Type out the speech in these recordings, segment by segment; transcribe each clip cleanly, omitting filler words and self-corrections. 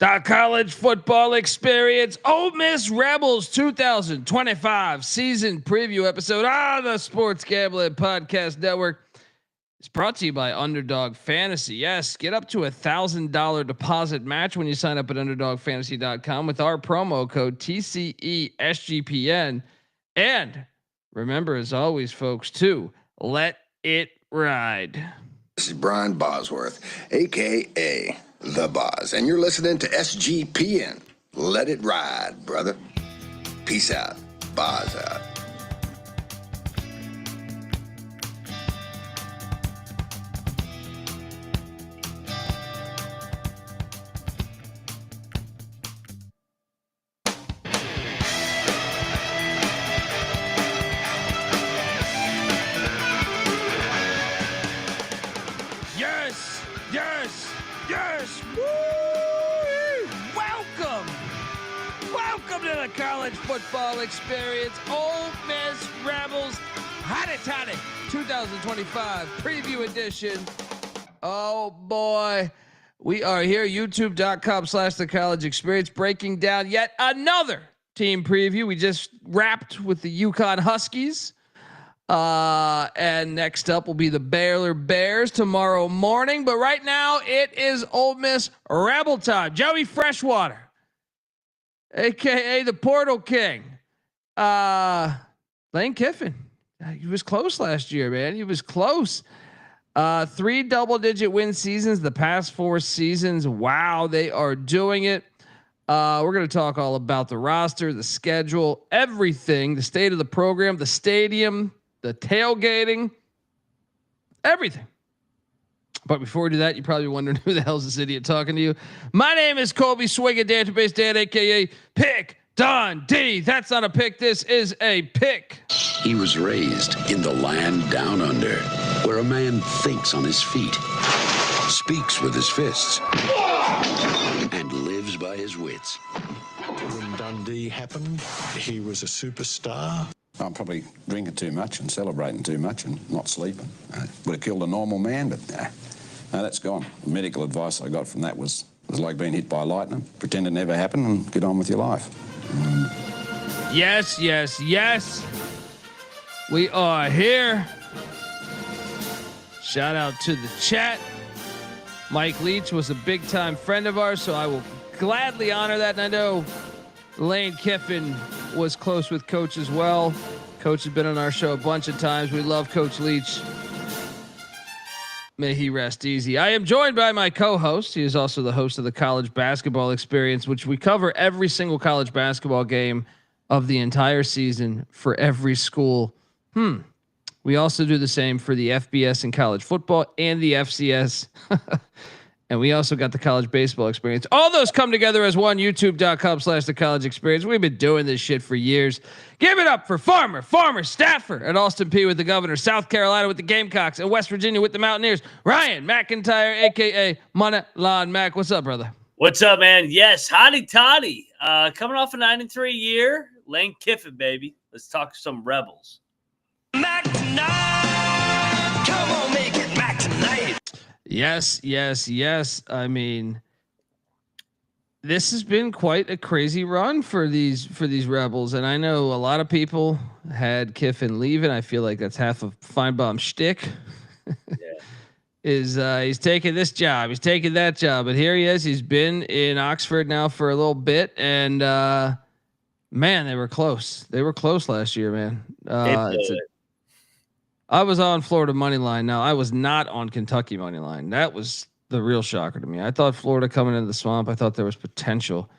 The college football experience, Ole Miss Rebels 2025 season preview episode on the Sports Gambling Podcast Network. It's brought to you by Underdog Fantasy. Yes, get up to $1,000 deposit match when you sign up at UnderdogFantasy.com with our promo code TCESGPN. And remember, as always, folks, to let it ride. This is Brian Bosworth, a.k.a. The Boz, and you're listening to SGPN. Let it ride, brother. Peace out. Boz out. Yes. Woo! Welcome to the college football experience. Ole Miss Rebels, hotty 2025 preview edition. Oh boy, we are here. YouTube.com/the college experience, breaking down yet another team preview. We just wrapped with the UConn Huskies. And next up will be the Baylor Bears tomorrow morning. But right now it is Ole Miss Rebel time. Joey Freshwater, aka the Portal King. Lane Kiffin. He was close last year, man. He was close. 3 double-digit win seasons the past 4 seasons. Wow, they are doing it. We're going to talk all about the roster, the schedule, everything, the state of the program, the stadium, the tailgating, everything. But before we do that, you're probably wondering who the hell's this idiot talking to you. My name is Colby Swigga, Database Dan, aka Pick Dundee. That's not a pick. This is a pick. He was raised in the land down under, where a man thinks on his feet, speaks with his fists, and lives by his wits. When Dundee happened, he was a superstar. I'm probably drinking too much and celebrating too much and not sleeping. Would have killed a normal man, but no, that's gone. The medical advice I got from that was like being hit by lightning. Pretend it never happened and get on with your life. Yes. We are here. Shout out to the chat. Mike Leach was a big time friend of ours, so I will gladly honor that. And I know Lane Kiffin was close with Coach as well. Coach has been on our show a bunch of times. We love Coach Leach. May he rest easy. I am joined by my co-host. He is also the host of the College Basketball Experience, which we cover every single college basketball game of the entire season for every school. We also do the same for the FBS and college football and the FCS. And we also got the college baseball experience. All those come together as one. YouTube.com/the college experience. We've been doing this shit for years. Give it up for Farmer Stafford at Austin Peay with the Governor, South Carolina with the Gamecocks, and West Virginia with the Mountaineers. Ryan McIntyre, aka Money Lawn Mac. What's up, brother? What's up, man? Yes, hotty toddy. Coming off a 9-3 year. Lane Kiffin, baby. Let's talk some Rebels. Mac tonight. Come on, make it Mac tonight. Yes. I mean, this has been quite a crazy run for these Rebels, and I know a lot of people had Kiffin leaving. I feel like that's half of Feinbaum's shtick. Yeah. He's taking this job, he's taking that job, but here he is. He's been in Oxford now for a little bit, and man, they were close. They were close last year, man. I was on Florida money line. Now I was not on Kentucky money line. That was the real shocker to me. I thought Florida coming into the swamp. I thought there was potential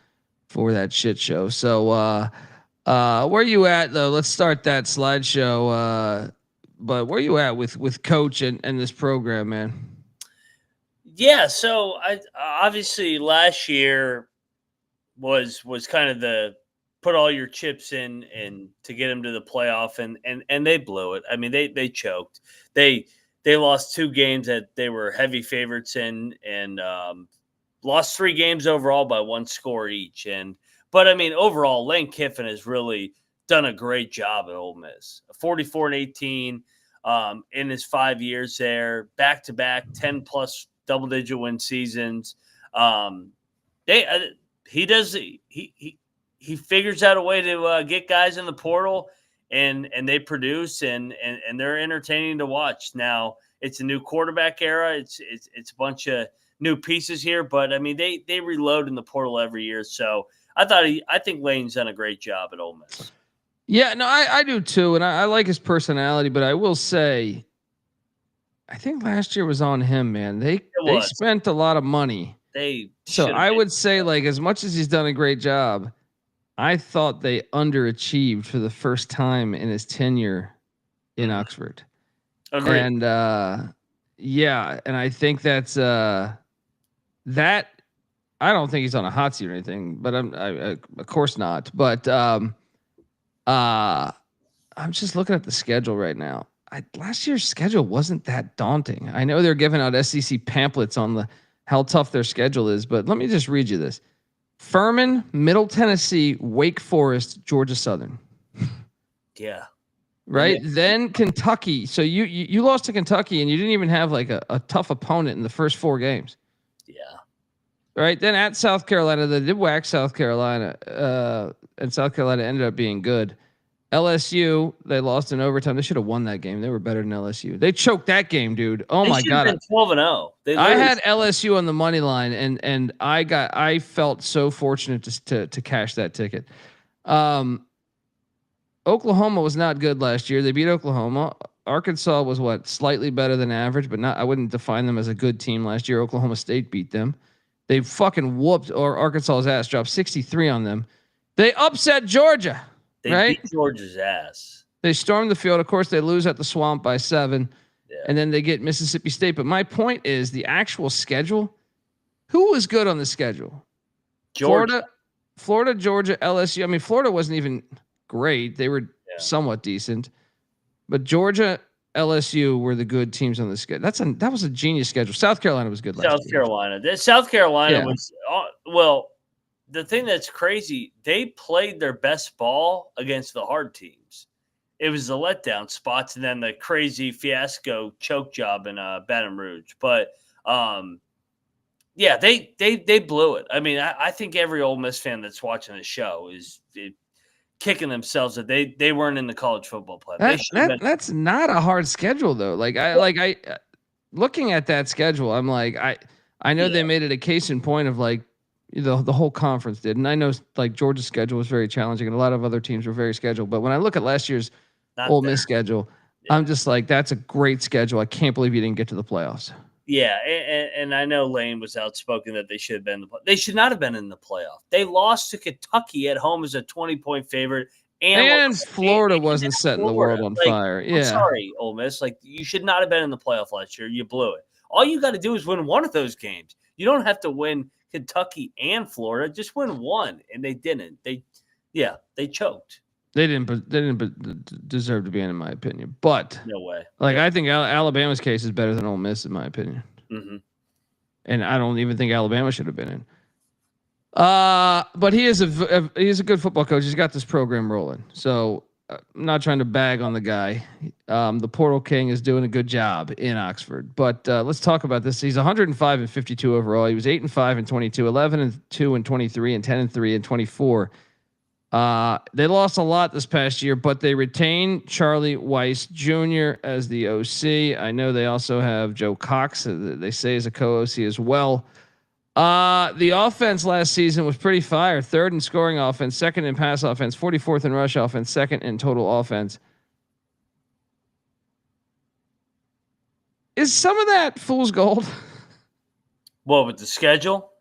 for that shit show. So, where you at though? Let's start that slideshow. But where you at with Coach and this program, man? Yeah. So I obviously last year was kind of the put all your chips in and to get them to the playoff and they blew it. I mean, they choked. They lost 2 games that they were heavy favorites in and lost 3 games overall by 1 score each. But I mean, overall, Lane Kiffin has really done a great job at Ole Miss. 44-18 in his 5 years there, back-to-back 10+ double-digit win seasons. He does. He figures out a way to get guys in the portal, and they produce, and they're entertaining to watch. Now it's a new quarterback era. It's a bunch of new pieces here, but I mean they reload in the portal every year. So I think Lane's done a great job at Ole Miss. Yeah, no, I do too, and I like his personality, but I will say, I think last year was on him, man. They spent a lot of money. So I would say, like, as much as he's done a great job, I thought they underachieved for the first time in his tenure in Oxford. Agreed. And yeah, and I think that's that. I don't think he's on a hot seat or anything, but I of course not. But I'm just looking at the schedule right now. Last year's schedule wasn't that daunting. I know they're giving out SEC pamphlets on how tough their schedule is, but let me just read you this. Furman, Middle Tennessee, Wake Forest, Georgia Southern. Yeah. Right? Yeah. Then Kentucky. So you lost to Kentucky and you didn't even have like a tough opponent in the first 4 games. Yeah. Right? Then at South Carolina, they did whack South Carolina, and South Carolina ended up being good. LSU, they lost in overtime. They should have won that game. They were better than LSU. They choked that game, dude. Oh my God. 12-0. I had LSU on the money line, and I felt so fortunate to cash that ticket. Oklahoma was not good last year. They beat Oklahoma. Arkansas was slightly better than average, but I wouldn't define them as a good team last year. Oklahoma State beat them. They fucking whooped Arkansas's ass, dropped 63 on them. They upset Georgia. They beat Georgia's ass. They stormed the field. Of course, they lose at the Swamp by 7. Yeah. And then they get Mississippi State. But my point is the actual schedule. Who was good on the schedule? Georgia. Florida, Georgia, LSU. I mean, Florida wasn't even great. They were somewhat decent. But Georgia, LSU were the good teams on the schedule. That was a genius schedule. South Carolina was good last year. South Carolina was well. The thing that's crazy, they played their best ball against the hard teams. It was the letdown spots and then the crazy fiasco choke job in Baton Rouge. But yeah, they blew it. I mean, I think every Ole Miss fan that's watching the show is kicking themselves that they weren't in the college football playoff. That's not a hard schedule though. I looking at that schedule, I'm like I know they made it a case in point of like the whole conference did. And I know like Georgia's schedule was very challenging and a lot of other teams were very scheduled. But when I look at last year's Ole Miss schedule, I'm just like, that's a great schedule. I can't believe you didn't get to the playoffs. Yeah. And I know Lane was outspoken that they should have been they should not have been in the playoff. They lost to Kentucky at home as a 20-point favorite. And Florida wasn't setting the world on fire. Yeah. I'm sorry, Ole Miss. Like, you should not have been in the playoff last year. You blew it. All you got to do is win one of those games. You don't have to win Kentucky and Florida, just win one, and they didn't. They choked. They didn't deserve to be in my opinion. But no way. Like I think Alabama's case is better than Ole Miss in my opinion. Mm-hmm. And I don't even think Alabama should have been in. But he's a good football coach. He's got this program rolling. So I'm not trying to bag on the guy. The Portal King is doing a good job in Oxford. But let's talk about this. He's 105 and 52 overall. He was 8-5 and 22, 11-2 and 23, and 10-3 and 24. They lost a lot this past year, but they retained Charlie Weis Jr. as the OC. I know they also have Joe Cox, they say is a co-OC as well. The offense last season was pretty fire. 3rd in scoring offense, 2nd in pass offense, 44th in rush offense, 2nd in total offense. Is some of that fool's gold? What, with the schedule?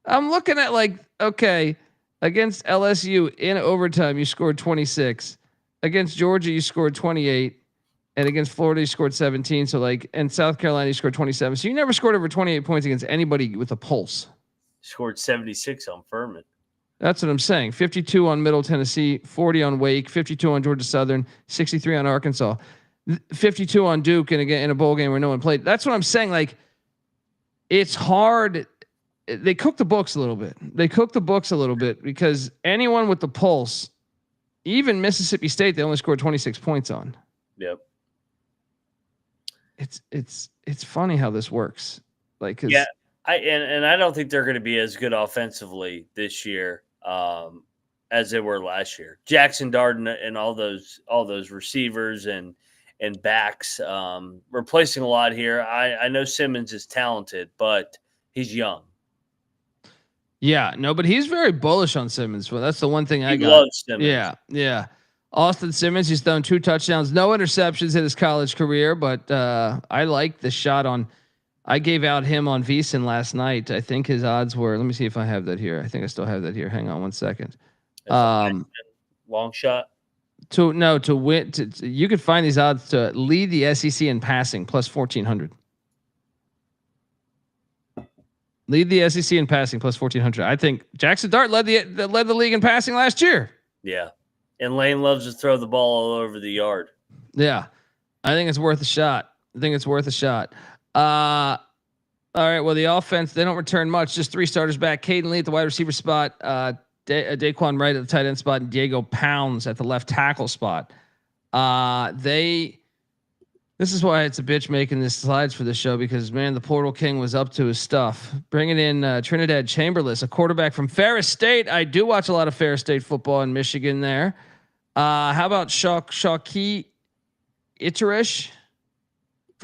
I'm looking at like, okay, against LSU in overtime, you scored 26. Against Georgia, you scored 28. And against Florida, you scored 17. So like, and South Carolina, you scored 27. So you never scored over 28 points against anybody with a pulse. Scored 76 on Furman. That's what I'm saying. 52 on Middle Tennessee, 40 on Wake, 52 on Georgia Southern, 63 on Arkansas, 52 on Duke, and again in a bowl game where no one played. That's what I'm saying. Like, it's hard. They cook the books a little bit. Because anyone with the pulse, even Mississippi State, they only scored 26 points on. Yep. It's funny how this works. Like, 'cause I don't think they're going to be as good offensively this year as they were last year. Jaxson Dart and all those receivers and backs replacing a lot here. I know Simmons is talented, but he's young. Yeah, no, but he's very bullish on Simmons. Well, that's the one thing I He got. loves Simmons. Yeah. Austin Simmons, he's thrown 2 touchdowns, no interceptions in his college career, but I like the shot on. I gave out him on VSiN last night. I think his odds were. Let me see if I have that here. I think I still have that here. Hang on one second. Long shot. To win. You could find these odds to lead the SEC in passing plus 1400. Lead the SEC in passing plus 1400. I think Jaxson Dart led the league in passing last year. Yeah, and Lane loves to throw the ball all over the yard. Yeah, I think it's worth a shot. All right. Well, the offense, they don't return much. Just 3 starters back. Cayden Lee at the wide receiver spot. Dae'Quan Wright at the tight end spot. And Diego Pounds at the left tackle spot. This is why it's a bitch making this slides for the show, because man, the Portal King was up to his stuff. Bringing in Trinidad Chamberlain, a quarterback from Ferris State. I do watch a lot of Ferris State football in Michigan there. How about Shaki Iterish,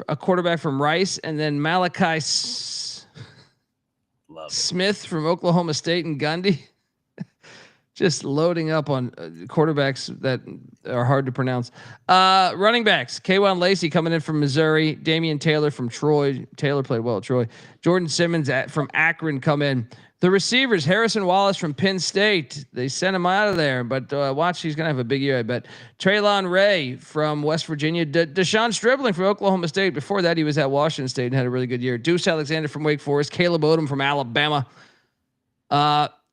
a quarterback from Rice, and then Malachi Smith from Oklahoma State and Dundee. Just loading up on quarterbacks that are hard to pronounce. Running backs: K'Wan Lacey coming in from Missouri, Damian Taylor from Troy. Taylor played well at Troy. Jordan Simmons from Akron come in. The receivers: Harrison Wallace from Penn State. They sent him out of there, but watch, he's gonna have a big year, I bet. Traylon Ray from West Virginia. Deshaun Stribling from Oklahoma State. Before that, he was at Washington State and had a really good year. Deuce Alexander from Wake Forest. Caleb Odom from Alabama.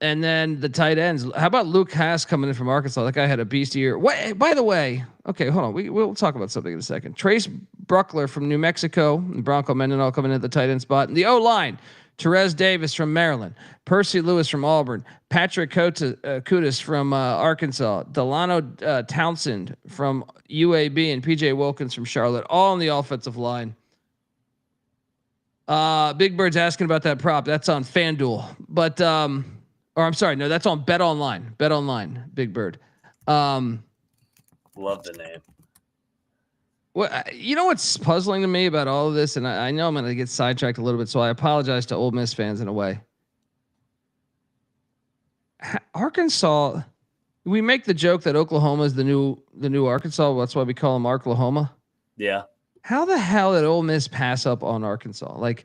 And then the tight ends. How about Luke Haas coming in from Arkansas? That guy had a beast year. What? By the way, okay, hold on. We'll talk about something in a second. Trace Bruckler from New Mexico and Bronco Mendenhall coming in at the tight end spot. And the O-line: Terez Davis from Maryland, Percy Lewis from Auburn, Patrick Kutas from Arkansas, Delano Townsend from UAB, and PJ Wilkins from Charlotte, all on the offensive line. Big Bird's asking about that prop. That's on FanDuel, but or I'm sorry, no, that's on Bet Online. Bet Online, Big Bird. Love the name. Well, you know what's puzzling to me about all of this, and I know I'm going to get sidetracked a little bit, so I apologize to Ole Miss fans in a way. Arkansas, we make the joke that Oklahoma is the new Arkansas. That's why we call them Arklahoma. Yeah. How the hell did Ole Miss pass up on Arkansas? Like,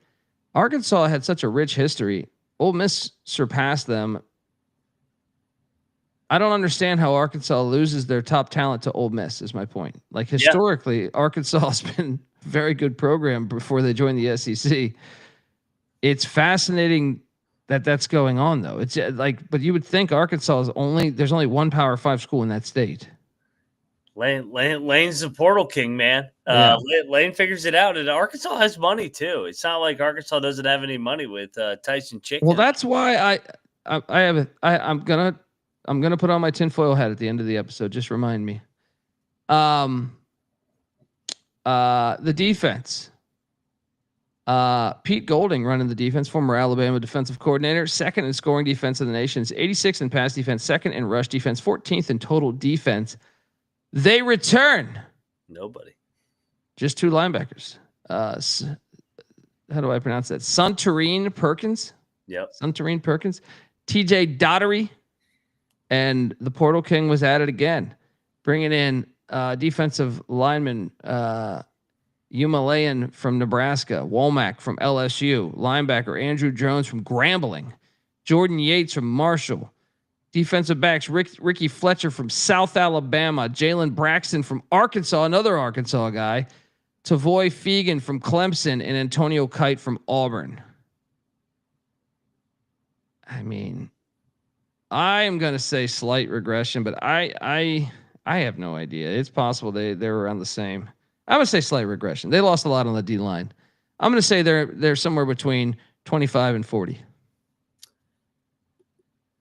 Arkansas had such a rich history. Ole Miss surpassed them. I don't understand how Arkansas loses their top talent to Ole Miss, is my point. Like, historically, Arkansas has been a very good program before they joined the SEC. It's fascinating that that's going on, though. It's like, but you would think Arkansas is there's only one Power 5 school in that state. Lane's the Portal King, man. Yeah. Lane figures it out, and Arkansas has money too. It's not like Arkansas doesn't have any money with Tyson Chicken. Well, that's why I'm gonna put on my tinfoil hat at the end of the episode. Just remind me. The defense. Pete Golding running the defense, former Alabama defensive coordinator, second in scoring defense in the nation, 86th in pass defense, second in rush defense, 14th in total defense. They return nobody. Just 2 linebackers. How do I pronounce that? Suntarine Perkins. Yep. Suntarine Perkins. TJ Daugherty. And the Portal King was at it again, bringing in defensive lineman Umalayan from Nebraska, Womack from LSU, linebacker Andrew Jones from Grambling, Jordan Yates from Marshall, defensive backs Ricky Fletcher from South Alabama, Jalen Braxton from Arkansas, another Arkansas guy, Tavoy Fegan from Clemson, and Antonio Kite from Auburn. I mean, I am going to say slight regression, but I have no idea. It's possible they were around the same. I'm going to say slight regression. They lost a lot on the D line. I'm going to say they're somewhere between 25 and 40.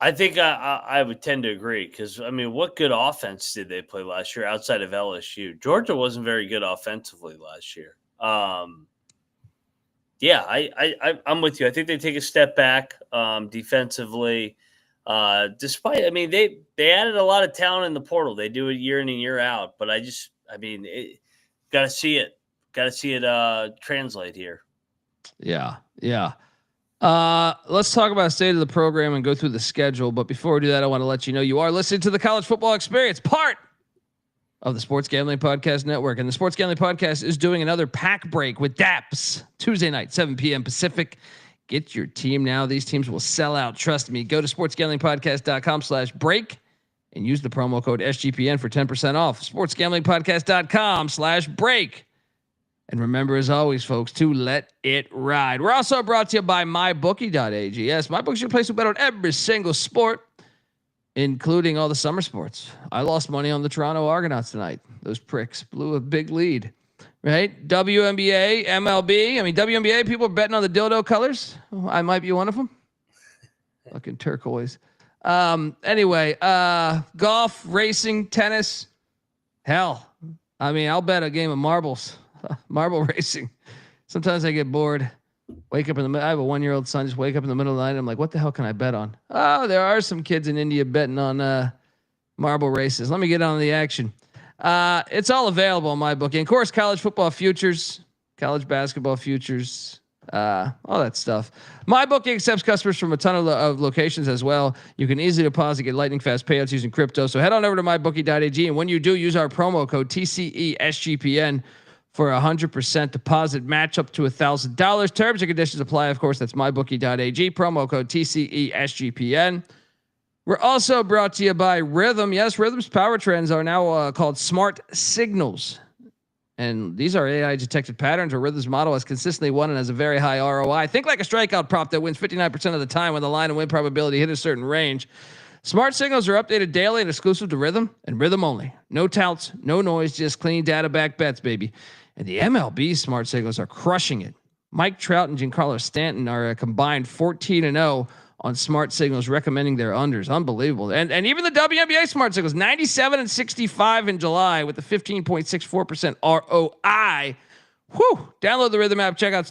I think I would tend to agree because, I mean, what good offense did they play last year outside of LSU? Georgia wasn't very good offensively last year. Yeah, I'm with you. I think they take a step back defensively. Despite, I mean, they added a lot of talent in the portal. They do it year in and year out. But got to see it. Got to see it translate here. Yeah. Let's talk about state of the program and go through the schedule. But before we do that, I want to let you know you are listening to the College Football Experience, part of the Sports Gambling Podcast Network. And the Sports Gambling Podcast is doing another pack break with DAPS Tuesday night, 7 p.m. Pacific. Get your team now. These teams will sell out. Trust me. Go to sportsgamblingpodcast.com/break and use the promo code SGPN for 10% off. sportsgamblingpodcast.com/break. And remember, as always, folks, to let it ride. We're also brought to you by mybookie.ag. Yes, MyBookie's your place to bet on every single sport, including all the summer sports. I lost money on the Toronto Argonauts tonight. Those pricks blew a big lead, right? WNBA, MLB. I mean, WNBA, people are betting on the dildo colors. I might be one of them. Fucking turquoise. Anyway, golf, racing, tennis. Hell, I mean, I'll bet a game of marbles. Marble racing. Sometimes I get bored. Wake up in the middle. I have a 1-year-old son. Just wake up in the middle of the night. I'm like, what the hell can I bet on? Oh, there are some kids in India betting on marble races. Let me get on the action. It's all available on MyBookie. And of course, college football futures, college basketball futures, all that stuff. MyBookie accepts customers from a ton of locations as well. You can easily deposit, get lightning fast payouts using crypto. So head on over to mybookie.ag. And when you do, use our promo code TCESGPN for 100% deposit match up to $1,000. Terms and conditions apply. Of course, that's mybookie.ag. Promo code TCESGPN. We're also brought to you by Rhythm. Yes, Rhythm's power trends are now called smart signals. And these are AI detected patterns where Rhythm's model has consistently won and has a very high ROI. Think like a strikeout prop that wins 59% of the time when the line and win probability hit a certain range. Smart signals are updated daily and exclusive to Rhythm and Rhythm only. No touts, no noise, just clean data back bets, baby. And the MLB smart signals are crushing it. Mike Trout and Giancarlo Stanton are a combined 14-0 on smart signals, recommending their unders. Unbelievable. And even the WNBA smart signals, 97-65 in July with a 15.64% ROI. Whew. Download the Rhythm app, check out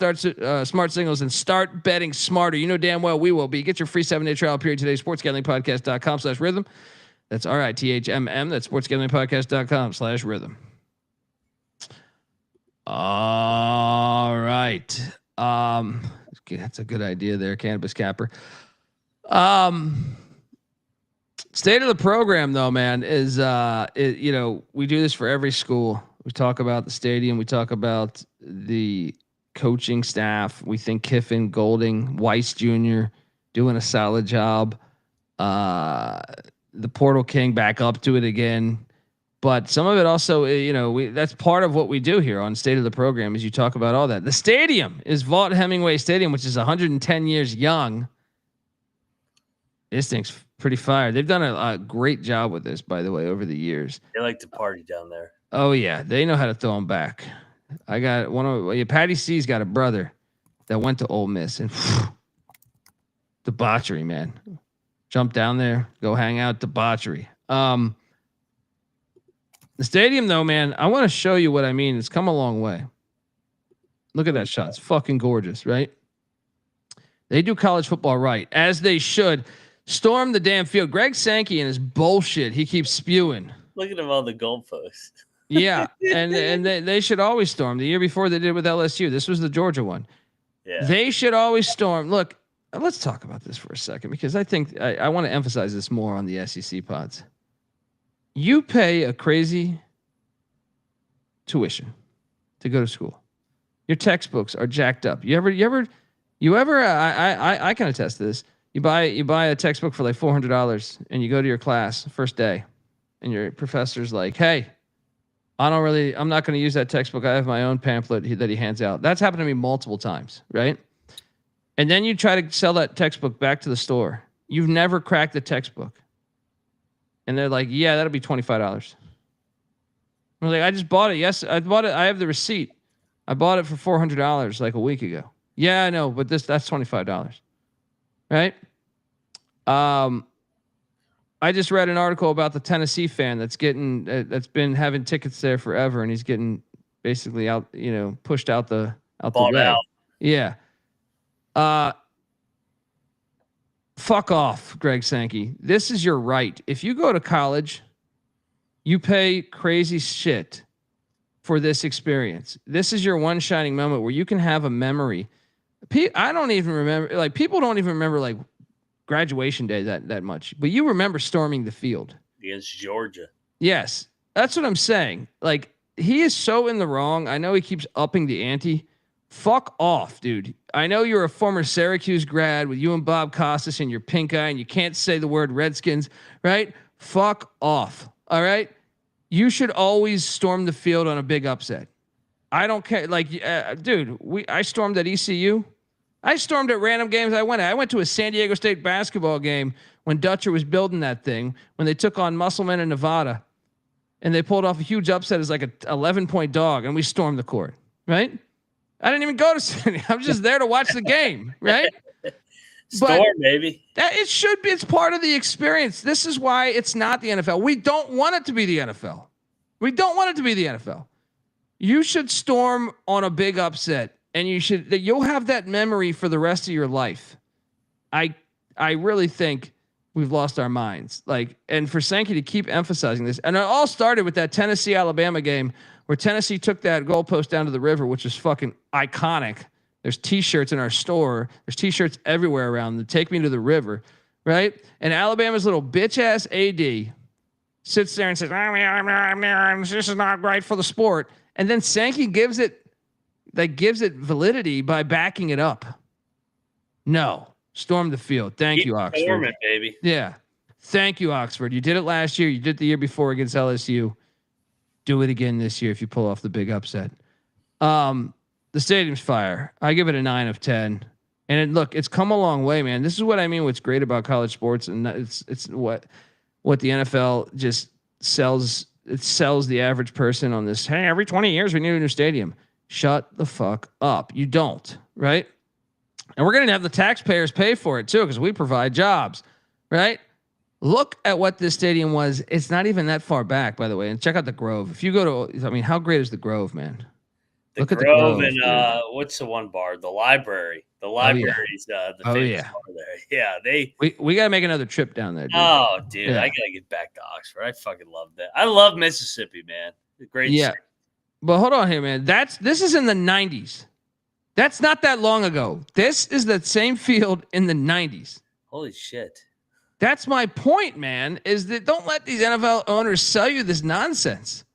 smart signals, and start betting smarter. You know damn well we will be. Get your free 7-day trial period today, sportsgamblingpodcast.com/rhythm. That's RITHMM. That's sportsgamblingpodcast.com/rhythm. All right. That's a good idea there, Cannabis Capper. State of the program though, man, is we do this for every school. We talk about the stadium, we talk about the coaching staff. We think Kiffin, Golding, Weis Jr. doing a solid job. The Portal King back up to it again. But some of it also, that's part of what we do here on State of the Program is you talk about all that. The stadium is Vaught Hemingway Stadium, which is 110 years young. This thing's pretty fire. They've done a great job with this, by the way, over the years. They like to party down there. Oh yeah, they know how to throw them back. I got Patty C's got a brother that went to Ole Miss and debauchery, man. Jump down there, go hang out, debauchery. The stadium, though, man, I want to show you what I mean. It's come a long way. Look at that shot. It's fucking gorgeous, right? They do college football right, as they should. Storm the damn field. Greg Sankey and his bullshit he keeps spewing. Look at him on the goalpost. Yeah, and they should always storm. The year before they did with LSU. This was the Georgia one. Yeah. They should always storm. Look, let's talk about this for a second because I think I want to emphasize this more on the SEC pods. You pay a crazy tuition to go to school. Your textbooks are jacked up. You ever I can attest to this. You buy a textbook for like $400 and you go to your class first day and your professor's like, "Hey, I'm not going to use that textbook. I have my own pamphlet that he hands out." That's happened to me multiple times, right? And then you try to sell that textbook back to the store. You've never cracked the textbook. And they're like, "Yeah, that'll be $25. I'm like, "I just bought it. Yes, I bought it. I have the receipt. I bought it for $400 like a week ago." "Yeah, I know, but that's $25. Right? I just read an article about the Tennessee fan that's been having tickets there forever, and he's getting basically out, pushed out the way. Yeah. Fuck off, Greg Sankey. This is your right. If you go to college, you pay crazy shit for this experience. This is your one shining moment where you can have a memory. I don't even remember, like, people don't even remember like graduation day that much, but you remember storming the field against Georgia. Yes, that's what I'm saying. Like, he is so in the wrong. I know he keeps upping the ante. Fuck off, dude. I know you're a former Syracuse grad with you and Bob Costas and your pink eye, and you can't say the word Redskins, right? Fuck off. All right. You should always storm the field on a big upset. I don't care. Like, dude, I stormed at ECU. I stormed at random games I went to a San Diego State basketball game when Dutcher was building that thing, when they took on Musselman in Nevada, and they pulled off a huge upset as like a 11-point dog, and we stormed the court, right? I didn't even go to San. I'm just there to watch the game, right? Storm, baby. It should be. It's part of the experience. This is why it's not the NFL. We don't want it to be the NFL. We don't want it to be the NFL. You should storm on a big upset, and you'll have that memory for the rest of your life. I really think we've lost our minds. Like, and for Sankey to keep emphasizing this, and it all started with that Tennessee-Alabama game where Tennessee took that goalpost down to the river, which is fucking iconic. There's T-shirts in our store. There's T-shirts everywhere around them. Take me to the river, right? And Alabama's little bitch-ass AD sits there and says, "This is not right for the sport." And then Sankey gives it validity by backing it up. No, storm the field. Thank you, Oxford. Storm it, baby. Yeah, thank you, Oxford. You did it last year. You did it the year before against LSU. Do it again this year if you pull off the big upset. The stadium's fire. I give it a 9 of 10. And look, it's come a long way, man. This is what I mean. What's great about college sports, and it's what the NFL just sells. It sells the average person on this. Hey, every 20 years we need a new stadium. Shut the fuck up. You don't, right? And we're going to have the taxpayers pay for it too, because we provide jobs, right? Look at what this stadium was. It's not even that far back, by the way. And check out the Grove. If you go to, I mean, how great is the Grove, man? Look at the Grove and what's the one bar? The library. The library's the famous bar there. Yeah, we got to make another trip down there. Dude. Oh, dude, I gotta get back to Oxford. I fucking love that. I love Mississippi, man. Great. Yeah, state. But hold on here, man. This is in the 90s. That's not that long ago. This is that same field in the 90s. Holy shit. That's my point, man. Is that don't let these NFL owners sell you this nonsense.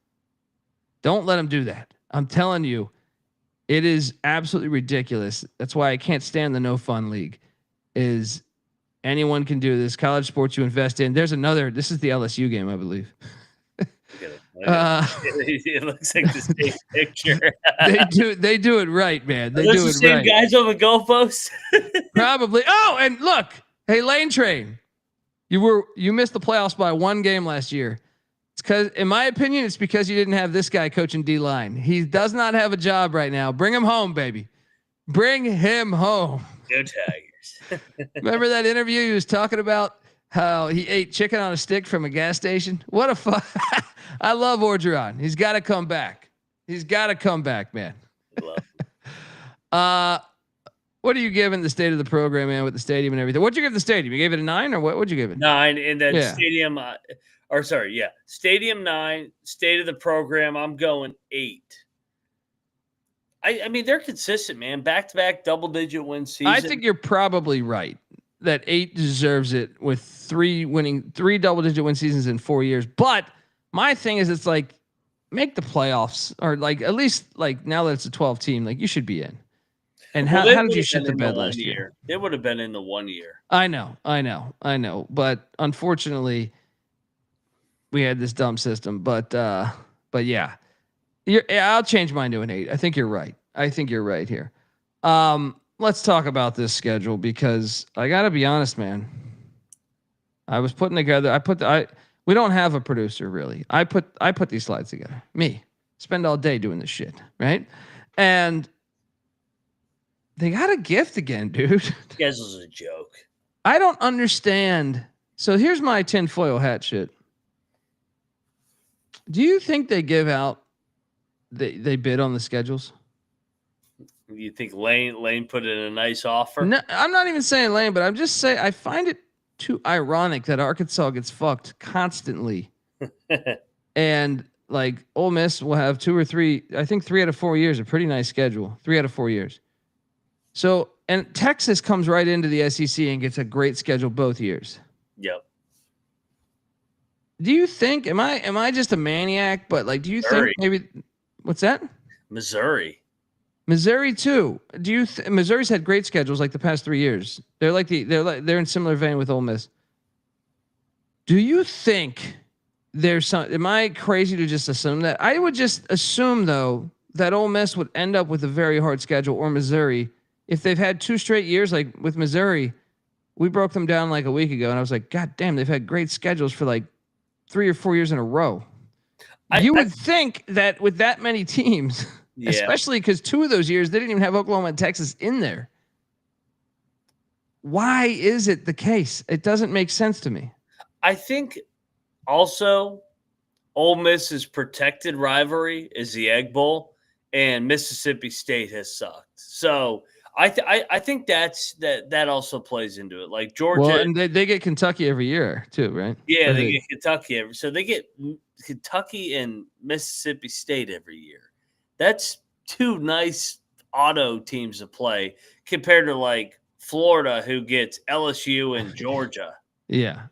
Don't let them do that. I'm telling you, it is absolutely ridiculous. That's why I can't stand the no fun league. Is anyone can do this. College sports you invest in. This is the LSU game, I believe. It looks like the same picture. They do it right, man. They do it the same right. Guys on the goalpost. Probably. Oh, and look, hey, Lane Train, you missed the playoffs by one game last year. It's because, in my opinion, it's because you didn't have this guy coaching D-line. He does not have a job right now. Bring him home, baby. Bring him home. Go Tigers. Remember that interview he was talking about how he ate chicken on a stick from a gas station? What a fun. I love Orgeron. He's got to come back. He's got to come back, man. What are you giving the state of the program, man, with the stadium and everything? What'd you give the stadium? You gave it a 9 or what would you give it? 9 in that stadium. Stadium 9, state of the program. I'm going 8. I mean, they're consistent, man. Back-to-back double-digit win season. I think you're probably right that 8 deserves it with 3 double-digit win seasons in 4 years. But my thing is, it's like, make the playoffs, or like at least like now that it's a 12 team, like you should be in. And how did you shit the bed last year? It would have been in the 1 year. I know. But unfortunately, we had this dumb system. But yeah, I'll change mine to an 8. I think you're right. Here. Let's talk about this schedule, because I got to be honest, man. I was putting together. We don't have a producer really. I put these slides together. Me spend all day doing this shit, right? And they got a gift again, dude. You guys was a joke. I don't understand. So here's my tinfoil hat shit. Do you think they give out? They bid on the schedules? You think Lane put in a nice offer? No, I'm not even saying Lane, but I'm just saying I find it too ironic that Arkansas gets fucked constantly, and like Ole Miss will have 2 or 3. I think 3 out of 4 years, a pretty nice schedule. 3 out of 4 years. So and Texas comes right into the SEC and gets a great schedule both years. Yep. Do you think am I just a maniac? But like, do you Missouri. think maybe what's that? Missouri too. Do you Missouri's had great schedules like the past 3 years? They're in similar vein with Ole Miss. Do you think there's some? Am I crazy to just assume that? I would just assume though that Ole Miss would end up with a very hard schedule, or Missouri, if they've had 2 straight years like with Missouri. We broke them down like a week ago, and I was like, God damn, they've had great schedules for like 3 or 4 years in a row. You would think that with that many teams, especially because 2 of those years they didn't even have Oklahoma and Texas in there. Why is it the case? It doesn't make sense to me. I think also Ole Miss's protected rivalry is the Egg Bowl, and Mississippi State has sucked. So I think that also plays into it. Like Georgia, well, and they get Kentucky every year too, right? Yeah, they get Kentucky so they get Kentucky and Mississippi State every year. That's 2 nice auto teams to play compared to like Florida, who gets LSU and Georgia. Yeah.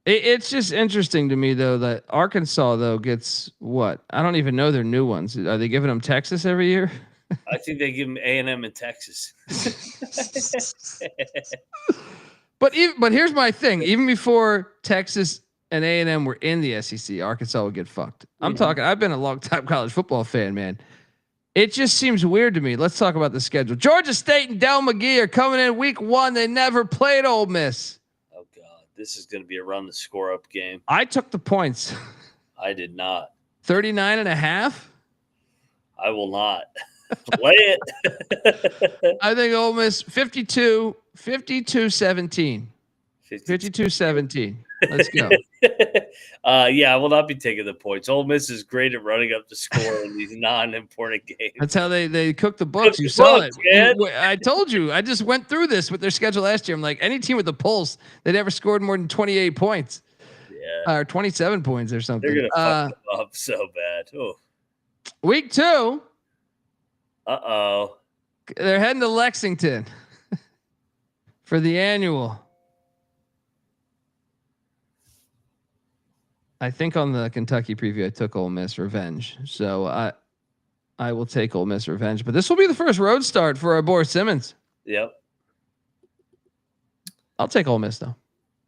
It's just interesting to me though that Arkansas though gets what? I don't even know their new ones. Are they giving them Texas every year? I think they give them A&M in Texas. But here's my thing. Even before Texas and A&M were in the SEC, Arkansas would get fucked. I'm talking. I've been a long time college football fan, man. It just seems weird to me. Let's talk about the schedule. Georgia State and Del McGee are coming in week 1. They never played Ole Miss. Oh God, this is going to be a run the score up game. I took the points. I did not. 39.5. I will not. Play it. I think Ole Miss 52-17. 52-17. Let's go. Yeah, I will not be taking the points. Ole Miss is great at running up the score in these non-important games. That's how they cook the books. You saw it. I told you. I just went through this with their schedule last year. I'm like, any team with a pulse, they never scored more than 28 points. Yeah. Or 27 points or something. They're going to fuck them up so bad. Oh. Week 2. Uh-oh. They're heading to Lexington for the annual. I think on the Kentucky preview, I took Ole Miss Revenge. So I will take Ole Miss Revenge. But this will be the first road start for our boy Simmons. Yep. I'll take Ole Miss, though.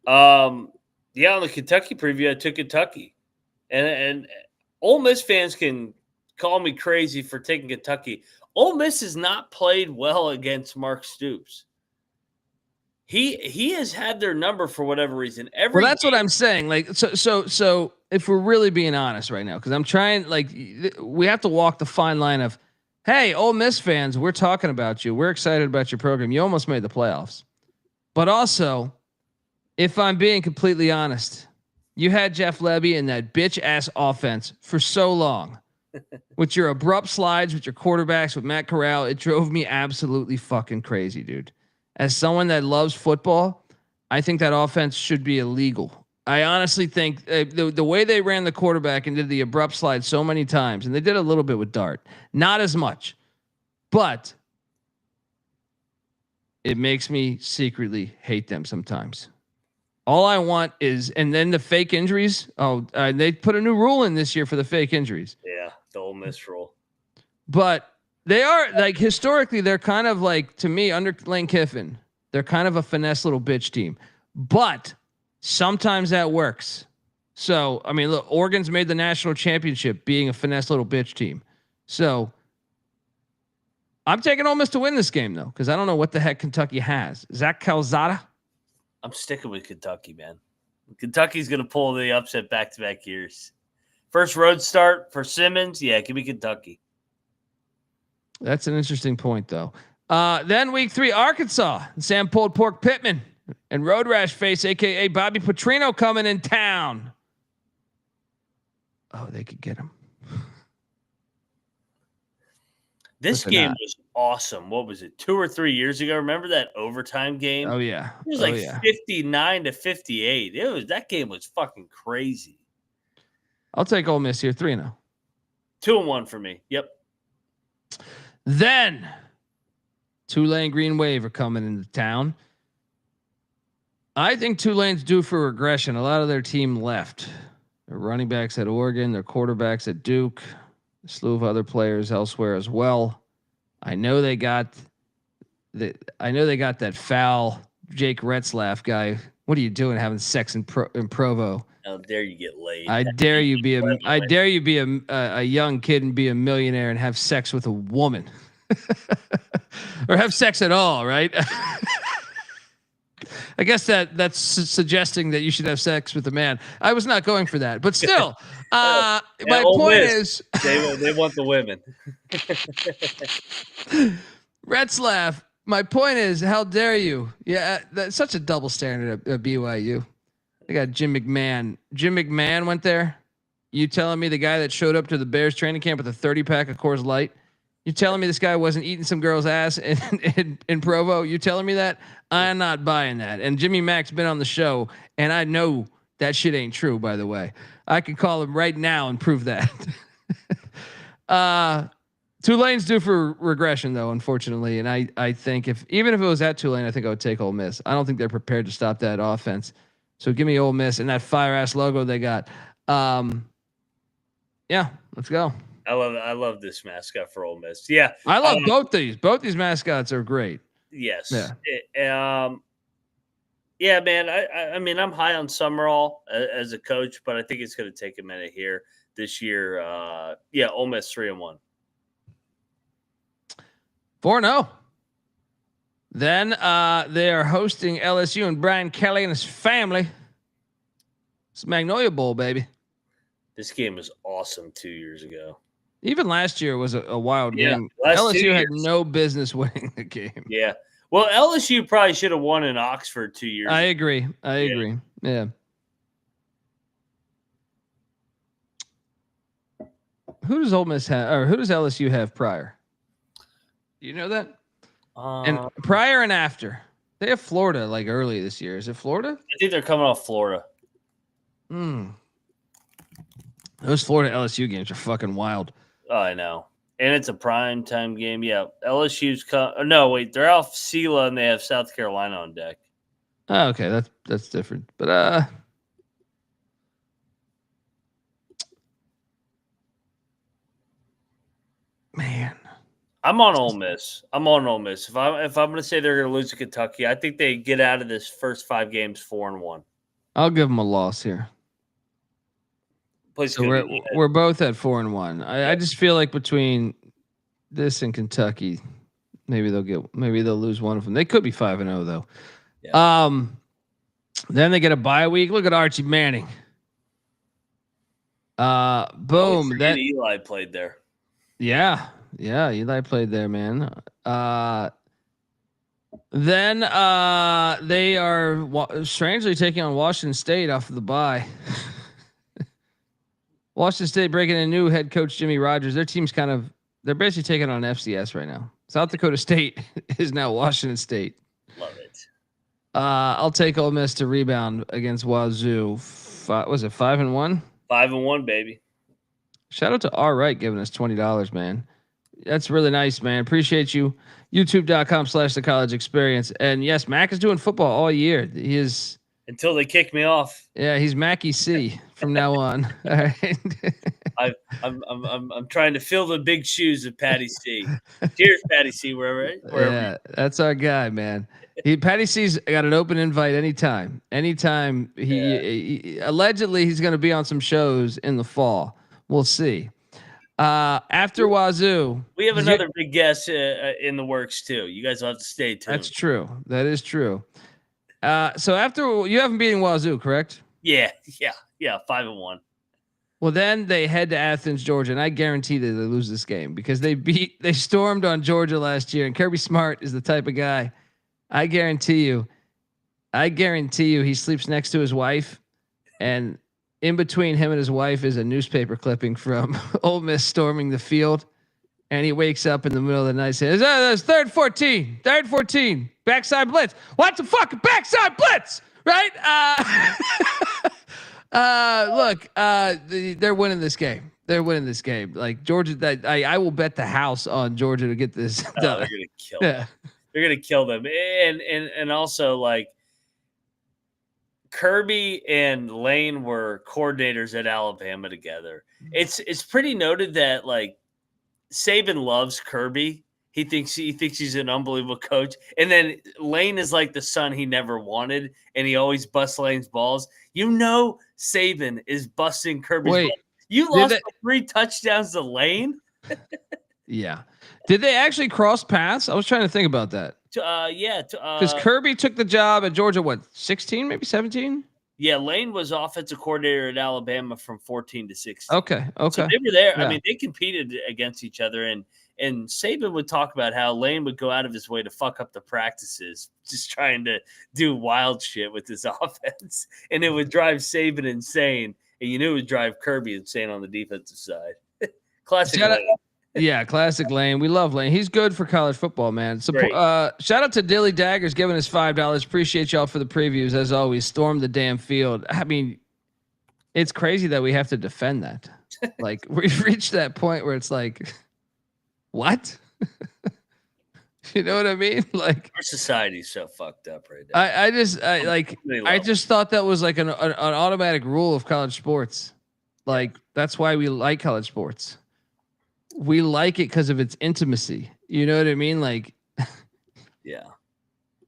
Yeah, on the Kentucky preview, I took Kentucky. And Ole Miss fans can call me crazy for taking Kentucky. Ole Miss has not played well against Mark Stoops. He has had their number for whatever reason. Well, that's what I'm saying. Like, so if we're really being honest right now, because I'm trying, like, we have to walk the fine line of, hey, Ole Miss fans, we're talking about you. We're excited about your program. You almost made the playoffs. But also, if I'm being completely honest, you had Jeff Lebby in that bitch ass offense for so long. With your abrupt slides, with your quarterbacks, with Matt Corral, it drove me absolutely fucking crazy, dude. As someone that loves football, I think that offense should be illegal. I honestly think the way they ran the quarterback and did the abrupt slide so many times, and they did a little bit with Dart, not as much, but it makes me secretly hate them sometimes. All I want is, and then the fake injuries. They put a new rule in this year for the fake injuries. Yeah, the Ole Miss rule. But they are, like, historically, they're kind of like, to me, under Lane Kiffin, they're kind of a finesse little bitch team. But sometimes that works. So, I mean, look, Oregon's made the national championship being a finesse little bitch team. So I'm taking Ole Miss to win this game, though, because I don't know what the heck Kentucky has. Zach Calzada? I'm sticking with Kentucky, man. Kentucky's going to pull the upset back-to-back years. First road start for Simmons. Yeah, give me Kentucky. That's an interesting point, though. Then week 3, Arkansas. Sam Pulled Pork Pittman and Road Rash Face, a.k.a. Bobby Petrino, coming in town. Oh, they could get him. This game was awesome. What was it, 2 or 3 years ago? Remember that overtime game? Oh yeah, It was like 59-58. That game was fucking crazy. I'll take Ole Miss here, 3-0. 2-1 for me. Yep. Then Tulane Green Wave are coming into town. I think Tulane's due for regression. A lot of their team left. Their running backs at Oregon, their quarterbacks at Duke, a slew of other players elsewhere as well. I know they got that foul Jake Retzlaff guy. What are you doing having sex in Provo? How dare you get laid? I dare you be a young kid and be a millionaire and have sex with a woman, or have sex at all, right? I guess that's suggesting that you should have sex with a man. I was not going for that, but still, my point is they want the women. Retzlaff. My point is, how dare you? Yeah, that's such a double standard at BYU. They got Jim McMahon. Jim McMahon went there. You telling me the guy that showed up to the Bears training camp with a 30-pack of Coors Light? You telling me this guy wasn't eating some girl's ass in Provo? You telling me that? I'm not buying that. And Jimmy Mack's been on the show, and I know that shit ain't true, by the way. I could call him right now and prove that. Tulane's due for regression, though, unfortunately. And I think even if it was at Tulane, I think I would take Ole Miss. I don't think they're prepared to stop that offense. So give me Ole Miss and that fire-ass logo they got. Yeah, let's go. I love this mascot for Ole Miss. Yeah, I love both these. Both these mascots are great. Yes. Yeah. Yeah, man. I mean, I'm high on Summerall as a coach, but I think it's going to take a minute here this year. Yeah, Ole Miss 3-1. 4-0. Then they are hosting LSU and Brian Kelly and his family. It's Magnolia Bowl, baby. This game was awesome 2 years ago. Even last year was a wild game. LSU 2 years. Had no business winning the game. Yeah. Well, LSU probably should have won in Oxford 2 years ago. I agree. Yeah. Who does Ole Miss have, or who does LSU have prior? Do you know that? And prior and after, they have Florida like early this year. Is it Florida? I think they're coming off Florida. Those Florida LSU games are fucking wild. Oh, I know. And it's a prime time game. Yeah. LSU's no, wait, they're off SELA and they have South Carolina on deck. Oh, okay, that's different. But man. I'm on Ole Miss. If I'm going to say they're going to lose to Kentucky, I think they get out of this first 5 games 4-1. I'll give them a loss here. So we're both at 4-1. I just feel like between this and Kentucky, maybe they'll lose one of them. They could be 5-0 though. Yeah. Then they get a bye week. Look at Archie Manning. Boom. That Eli played there. Yeah, Eli played there, man. Then they are strangely taking on Washington State off of the bye. Washington State breaking in new head coach Jimmy Rogers. Their team's they're basically taking on FCS right now. South Dakota State is now Washington State. Love it. I'll take Ole Miss to rebound against Wazoo. Was it 5-1? 5-1, baby. Shout out to R. Wright giving us $20, man. That's really nice, man. Appreciate you. YouTube.com/The College Experience. And yes, Mac is doing football all year. He is until they kick me off. Yeah, he's Mackie C from now on. All right. I'm trying to fill the big shoes of Patty C. Cheers, Patty C. Wherever. Yeah, that's our guy, man. Patty C's got an open invite anytime. He allegedly he's going to be on some shows in the fall. We'll see. After Wazoo, we have another big guest in the works too. You guys will have to stay tuned. That's true. That is true. So after you haven't beaten Wazoo, correct? Yeah. 5-1. Well, then they head to Athens, Georgia, and I guarantee that they lose this game because they stormed on Georgia last year, and Kirby Smart is the type of guy. I guarantee you he sleeps next to his wife, and in between him and his wife is a newspaper clipping from Ole Miss storming the field, and he wakes up in the middle of the night and says, "There's third 14, backside blitz. What the fuck, backside blitz?" Right? Look, they're winning this game. They're winning this game. Like Georgia, I will bet the house on Georgia to get this done. They're gonna kill them. They're gonna kill them. And also like Kirby and Lane were coordinators at Alabama together. It's pretty noted that like Saban loves Kirby. He thinks he's an unbelievable coach. And then Lane is like the son he never wanted, and he always busts Lane's balls. You know Saban is busting Kirby's balls. You lost by 3 touchdowns to Lane? Yeah. Did they actually cross paths? I was trying to think about that. Yeah. Because Kirby took the job at Georgia, what, 16, maybe 17? Yeah, Lane was offensive coordinator at Alabama from 14 to 16. Okay. So they were there. Yeah. I mean, they competed against each other, and Saban would talk about how Lane would go out of his way to fuck up the practices, just trying to do wild shit with his offense, and it would drive Saban insane. And you knew it would drive Kirby insane on the defensive side. Classic Lane. Yeah, classic Lane. We love Lane. He's good for college football, man. So, shout out to Dilly Daggers giving us $5. Appreciate y'all for the previews. As always, storm the damn field. I mean, it's crazy that we have to defend that. Like, we've reached that point where it's like, what? You know what I mean? Like, our society's so fucked up right now. I just thought that was like an automatic rule of college sports. Like, that's why we like college sports. We like it because of its intimacy. You know what I mean? Like, yeah,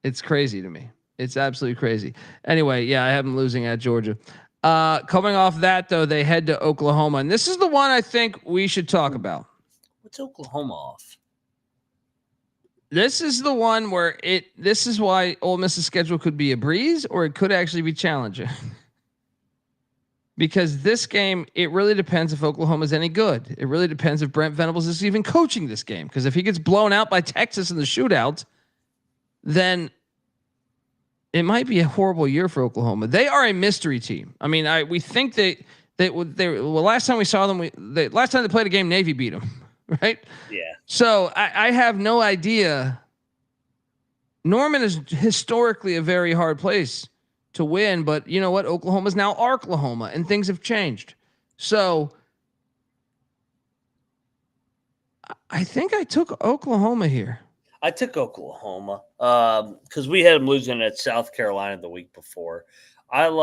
it's crazy to me. It's absolutely crazy. Anyway, yeah, I have them losing at Georgia. Coming off that, though, they head to Oklahoma. And this is the one I think we should talk about. What's Oklahoma off? This is the one where this is why Ole Miss's schedule could be a breeze, or it could actually be challenging. Because this game, it really depends if Oklahoma's any good. It really depends if Brent Venables is even coaching this game. Because if he gets blown out by Texas in the shootout, then it might be a horrible year for Oklahoma. They are a mystery team. I mean, we think last time we saw them, last time they played a game, Navy beat them, right? Yeah. So I have no idea. Norman is historically a very hard place to win, but you know what? Oklahoma is now Arklahoma, and things have changed. So I think I took Oklahoma here. I took Oklahoma because we had them losing at South Carolina the week before. I'm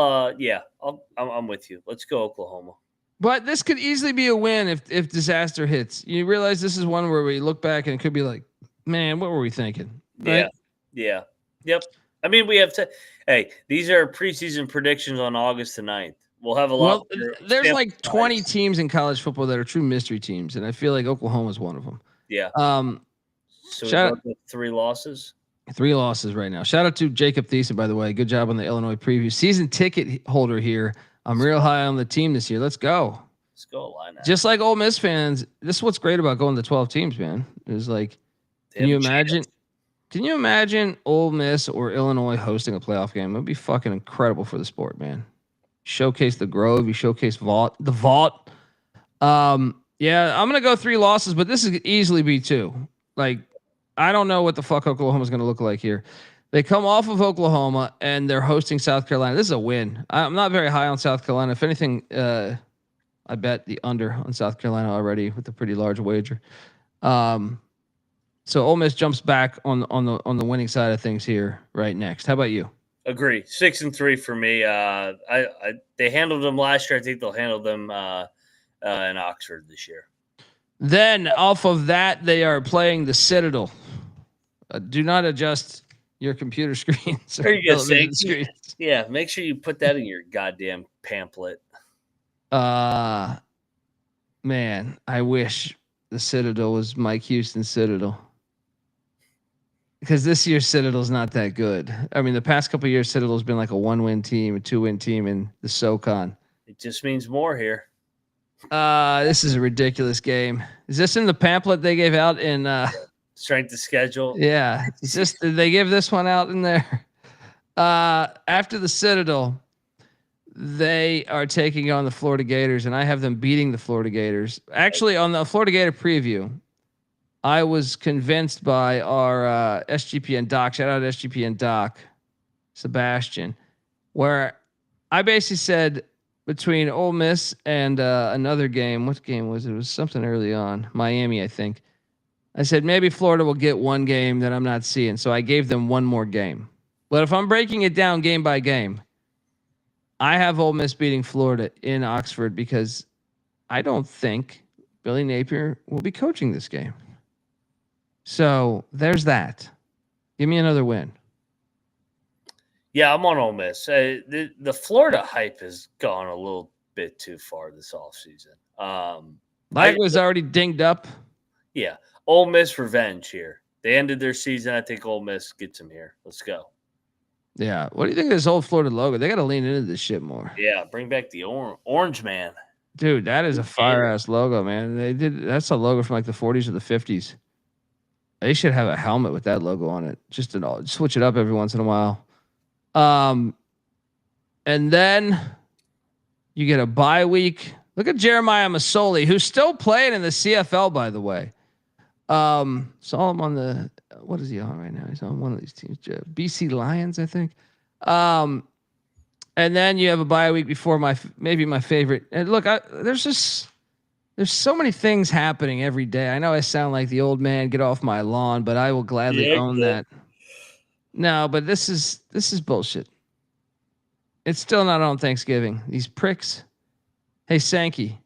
with you. Let's go Oklahoma. But this could easily be a win if disaster hits. You realize this is one where we look back and it could be like, man, what were we thinking? Right? Yeah. Yep. I mean, we have to. Hey, these are preseason predictions on August the 9th. We'll have a lot. Well, there's like 20 teams in college football that are true mystery teams, and I feel like Oklahoma is one of them. Yeah. So shout out 3 losses. 3 losses right now. Shout out to Jacob Thiessen, by the way. Good job on the Illinois preview. Season ticket holder here. I'm real high on the team this year. Let's go. Let's go, Illini. Just like Ole Miss fans, this is what's great about going to 12 teams, man. Is like, can you imagine? Can you imagine Ole Miss or Illinois hosting a playoff game? It would be fucking incredible for the sport, man. Showcase the Grove. You showcase the Vault. Yeah, I'm gonna go 3 losses, but this is easily be 2. Like, I don't know what the fuck Oklahoma's gonna look like here. They come off of Oklahoma and they're hosting South Carolina. This is a win. I'm not very high on South Carolina. If anything, I bet the under on South Carolina already with a pretty large wager. So Ole Miss jumps back on the winning side of things here right next. How about you? Agree. 6-3 for me. They handled them last year. I think they'll handle them in Oxford this year. Then off of that, they are playing the Citadel. Do not adjust your computer screens. There you go. Yeah, make sure you put that in your goddamn pamphlet. Man, I wish the Citadel was Mike Houston's Citadel. Because this year's Citadel's not that good. I mean, the past couple of years, Citadel's been like a 1-win team, a 2-win team in the SoCon. It just means more here. This is a ridiculous game. Is this in the pamphlet they gave out in Strength of Schedule? Yeah. Did they give this one out in there? After the Citadel, they are taking on the Florida Gators, and I have them beating the Florida Gators. Actually, on the Florida Gator preview, I was convinced by our SGPN doc. Shout out to SGPN doc, Sebastian, where I basically said between Ole Miss and another game. What game was it? It was something early on. Miami, I think. I said maybe Florida will get one game that I'm not seeing. So I gave them one more game. But if I'm breaking it down game by game, I have Ole Miss beating Florida in Oxford because I don't think Billy Napier will be coaching this game. So there's that. Give me another win. Yeah, I'm on Ole Miss. The Florida hype has gone a little bit too far this offseason. Mike was already dinged up. Yeah, Ole Miss revenge here. They ended their season. I think Ole Miss gets them here. Let's go. Yeah. What do you think of this old Florida logo? They got to lean into this shit more. Yeah, bring back the orange man. Dude, that is a fire ass logo, man. That's a logo from like the 40s or the 50s. They should have a helmet with that logo on it. Just to switch it up every once in a while. And then you get a bye week. Look at Jeremiah Masoli, who's still playing in the CFL, by the way. Saw him on the, what is he on right now? He's on one of these teams, BC Lions, I think. And then you have a bye week before maybe my favorite. And look, there's so many things happening every day. I know I sound like the old man, get off my lawn, but I will gladly own that. No, but this is bullshit. It's still not on Thanksgiving. These pricks. Hey, Sankey,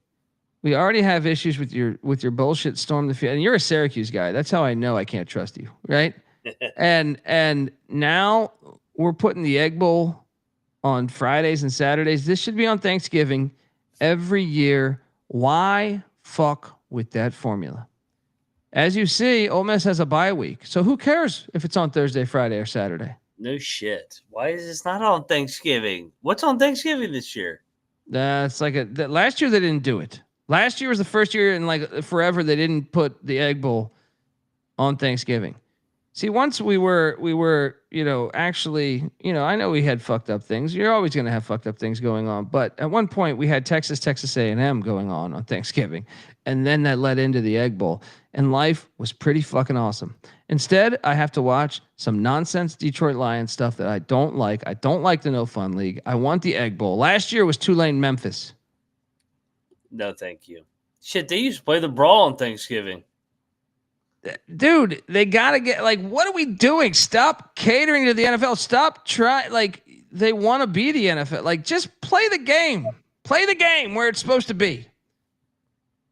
we already have issues with your bullshit storm the field. And you're a Syracuse guy. That's how I know I can't trust you, right? and now we're putting the Egg Bowl on Fridays and Saturdays. This should be on Thanksgiving every year. Why fuck with that formula? As you see, Ole Miss has a bye week. So who cares if it's on Thursday, Friday, or Saturday? No shit. Why is this not on Thanksgiving? What's on Thanksgiving this year? It's like last year they didn't do it. Last year was the first year in like forever they didn't put the Egg Bowl on Thanksgiving. See, once we were, actually, I know we had fucked up things. You're always going to have fucked up things going on. But at one point we had Texas A&M going on Thanksgiving. And then that led into the Egg Bowl. And life was pretty fucking awesome. Instead, I have to watch some nonsense Detroit Lions stuff that I don't like. I don't like the No Fun League. I want the Egg Bowl. Last year was Tulane Memphis. No, thank you. Shit, they used to play the Brawl on Thanksgiving. Dude, they got to get, what are we doing? Stop catering to the NFL. Stop trying, they want to be the NFL. Just play the game. Play the game where it's supposed to be.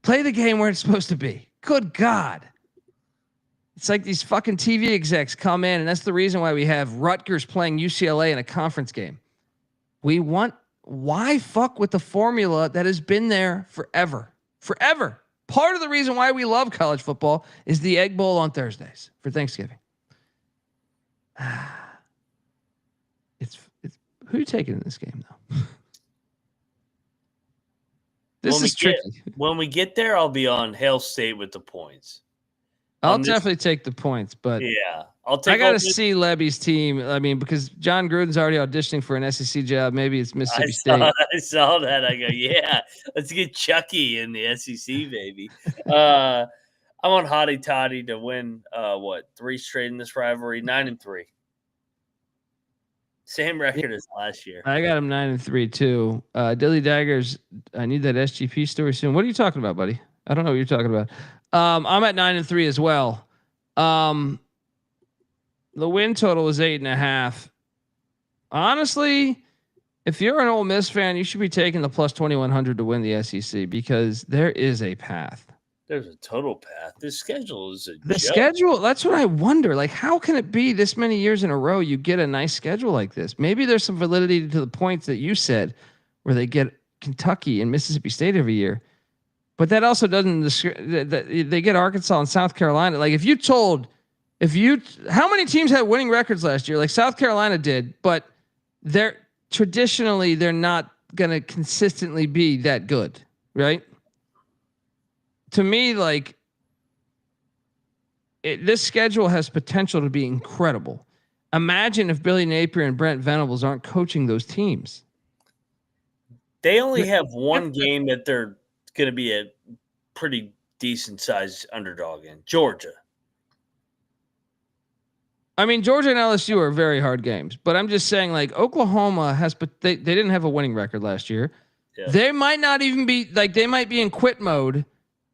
Play the game where it's supposed to be. Good God. It's like these fucking TV execs come in, and that's the reason why we have Rutgers playing UCLA in a conference game. Why fuck with the formula that has been there forever? Forever. Part of the reason why we love college football is the Egg Bowl on Thursdays for Thanksgiving. It's who are you taking in this game though? This is tricky. When we get there, I'll be on Hail State with the points. I'll definitely take the points, but yeah, I'll take. I got to see Levy's team. I mean, because John Gruden's already auditioning for an SEC job. Maybe it's Mississippi State. I saw that. I go, yeah, let's get Chucky in the SEC, baby. I'm on Hottie Toddy to win. 3 straight in this rivalry, 9-3. Same record as last year. I got him 9-3 too. Dilly Daggers. I need that SGP story soon. What are you talking about, buddy? I don't know what you're talking about. I'm at 9-3 as well. The win total is 8.5. Honestly, if you're an Ole Miss fan, you should be taking the plus 2,100 to win the SEC because there is a path. There's a total path. The schedule is the schedule. That's what I wonder. How can it be this many years in a row you get a nice schedule like this? Maybe there's some validity to the points that you said, where they get Kentucky and Mississippi State every year. But that also doesn't. They get Arkansas and South Carolina. How many teams had winning records last year? South Carolina did, but they're not going to consistently be that good, right? To me, this schedule has potential to be incredible. Imagine if Billy Napier and Brent Venables aren't coaching those teams. They only have one game that they're going to be a pretty decent sized underdog in? Georgia. I mean, Georgia and LSU are very hard games, but I'm just saying, like, Oklahoma has, but they didn't have a winning record last year. Yeah. They might not even be like, they might be in quit mode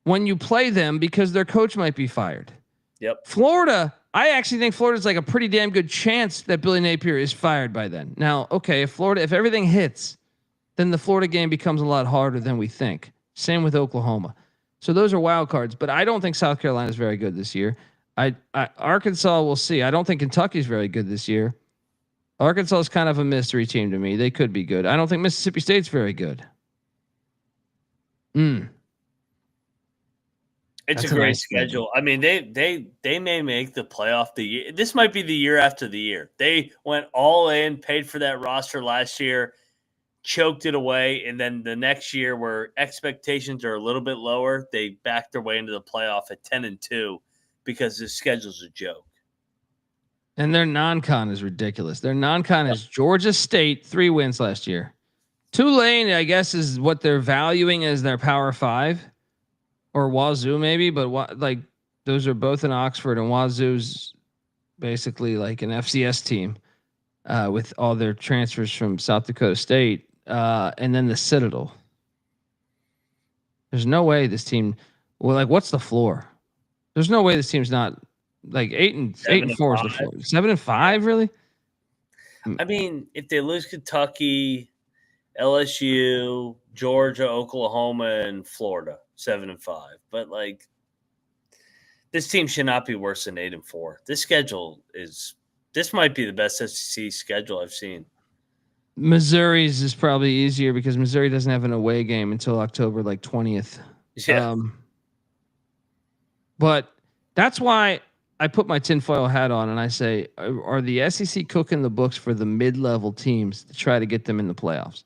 when you play them because their coach might be fired. Yep. Florida, I actually think Florida's like a pretty damn good chance that Billy Napier is fired by then. Now, okay, if everything hits, then the Florida game becomes a lot harder than we think. Same with Oklahoma. So those are wild cards, but I don't think South Carolina is very good this year. Arkansas, we'll see. I don't think Kentucky's very good this year. Arkansas is kind of a mystery team to me. They could be good. I don't think Mississippi State's very good. It's That's a a great nice schedule. I mean, they may make the playoff the year. This might be the year after the year. They went all in, paid for that roster last year, choked it away, and then the next year, where expectations are a little bit lower, they backed their way into the playoff at 10-2 because the schedule's a joke. And their non-con is ridiculous. Their non-con is Georgia State, 3 wins last year. Tulane, I guess, is what they're valuing as their Power 5, or Wazoo maybe, but like those are both in Oxford, and Wazoo's basically like an FCS team with all their transfers from South Dakota State, and then the Citadel. There's no way this team. Well, like, what's the floor? There's no way this team's not like 8-4 is the floor. 7-5, really? I mean, if they lose Kentucky, LSU, Georgia, Oklahoma, and Florida, 7-5. But like, this team should not be worse than 8-4. This might be the best SEC schedule I've seen. Missouri's is probably easier because Missouri doesn't have an away game until October 20th. Yeah. But that's why I put my tinfoil hat on and I say, are the SEC cooking the books for the mid-level teams to try to get them in the playoffs?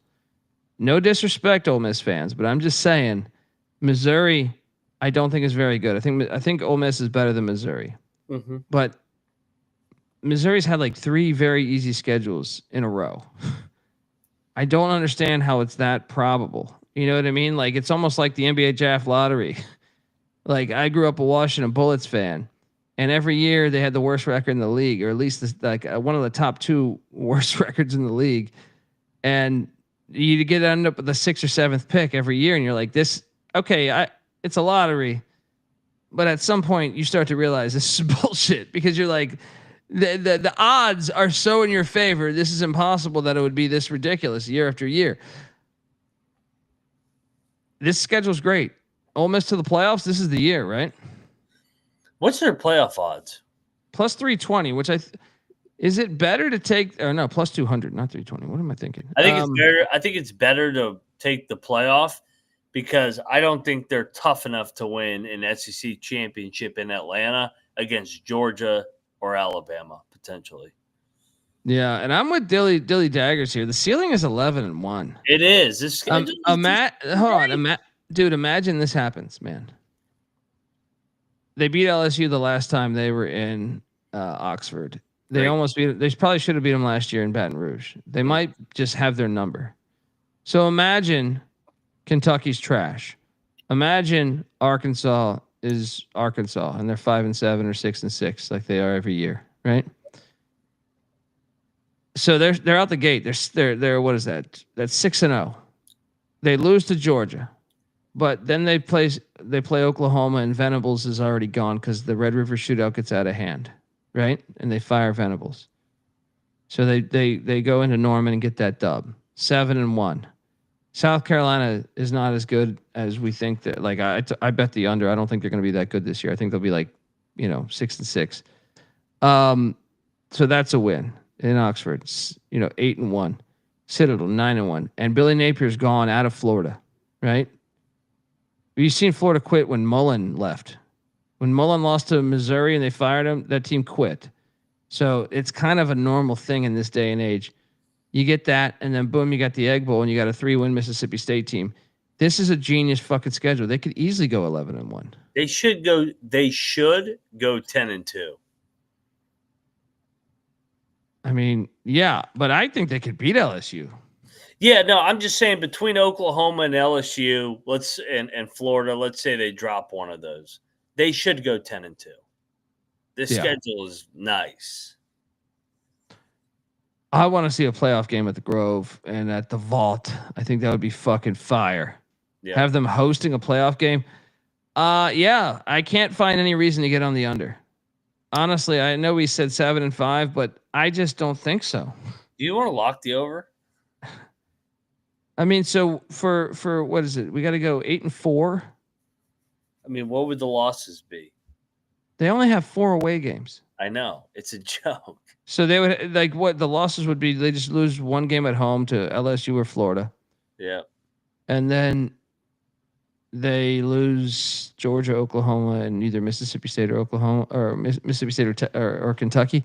No disrespect, Ole Miss fans, but I'm just saying, Missouri, I don't think is very good. I think Ole Miss is better than Missouri, but Missouri's had like 3 very easy schedules in a row. I don't understand how it's that probable. You know what I mean? Like, it's almost like the NBA draft lottery. Like, I grew up a Washington Bullets fan, and every year they had the worst record in the league, or at least one of the top 2 worst records in the league. And you end up with the 6th or 7th pick every year, and you're like, it's a lottery. But at some point, you start to realize this is bullshit, because you're like, the odds are so in your favor. This is impossible that it would be this ridiculous year after year. This schedule's great. Ole Miss to the playoffs. This is the year, right? What's their playoff odds? Plus 320, which is it better to take, or no, plus 200, not 320. What am I thinking? I think it's better. I think it's better to take the playoff because I don't think they're tough enough to win an SEC championship in Atlanta against Georgia or Alabama potentially. Yeah, and I'm with Dilly Daggers here. The ceiling is 11-1. It is. This hold on, dude. Imagine this happens, man. They beat LSU the last time they were in Oxford. They almost beat. They probably should have beat them last year in Baton Rouge. They might just have their number. So imagine Kentucky's trash. Imagine Arkansas is Arkansas and they're 5-7 or 6-6 like they are every year, right? So they're out the gate. They're what is that? That's 6-0. They lose to Georgia, but then they play Oklahoma, and Venables is already gone because the Red River Shootout gets out of hand, right? And they fire Venables. So they go into Norman and get that dub, 7-1. South Carolina is not as good as we think that. Like I bet the under. I don't think they're going to be that good this year. I think they'll be like 6-6. So that's a win in Oxford. 8-1. Citadel 9-1, and Billy Napier's gone out of Florida, right? You've seen Florida quit when Mullen left. When Mullen lost to Missouri and they fired him, that team quit. So it's kind of a normal thing in this day and age. You get that, and then boom, you got the Egg Bowl, and you got a 3-win Mississippi State team. This is a genius fucking schedule. They could easily go 11-1. They should go 10-2. I mean, yeah, but I think they could beat LSU. Yeah, no, I'm just saying between Oklahoma and LSU, and Florida, let's say they drop one of those. They should go 10-2. This schedule is nice. I want to see a playoff game at the Grove and at the Vault. I think that would be fucking fire. Yeah. Have them hosting a playoff game. Yeah, I can't find any reason to get on the under. Honestly, I know we said 7-5, but I just don't think so. Do you want to lock the over? I mean, so for what is it? We got to go 8-4. I mean, what would the losses be? They only have 4 away games. I know. It's a joke. So they would like what the losses would be. They just lose one game at home to LSU or Florida. Yeah. And then they lose Georgia, Oklahoma, and either Mississippi State or Oklahoma or Mississippi State or Kentucky.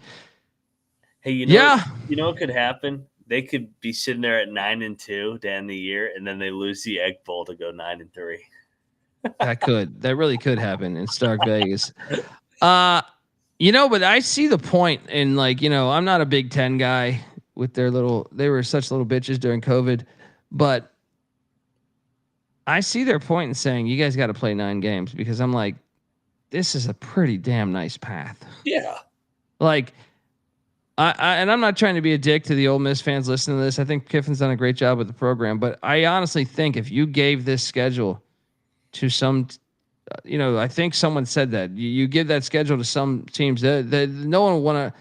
Hey, you know what could happen? They could be sitting there at 9-2 to end the year, and then they lose the Egg Bowl to go 9-3. That really could happen in Stark Vegas. But I see the point in I'm not a Big Ten guy with they were such little bitches during COVID, but I see their point in saying you guys got to play 9 games because I'm like, this is a pretty damn nice path. Yeah. And I'm not trying to be a dick to the Ole Miss fans listening to this. I think Kiffin's done a great job with the program, but I honestly think if you gave this schedule to some, I think someone said that you give that schedule to some teams that no one want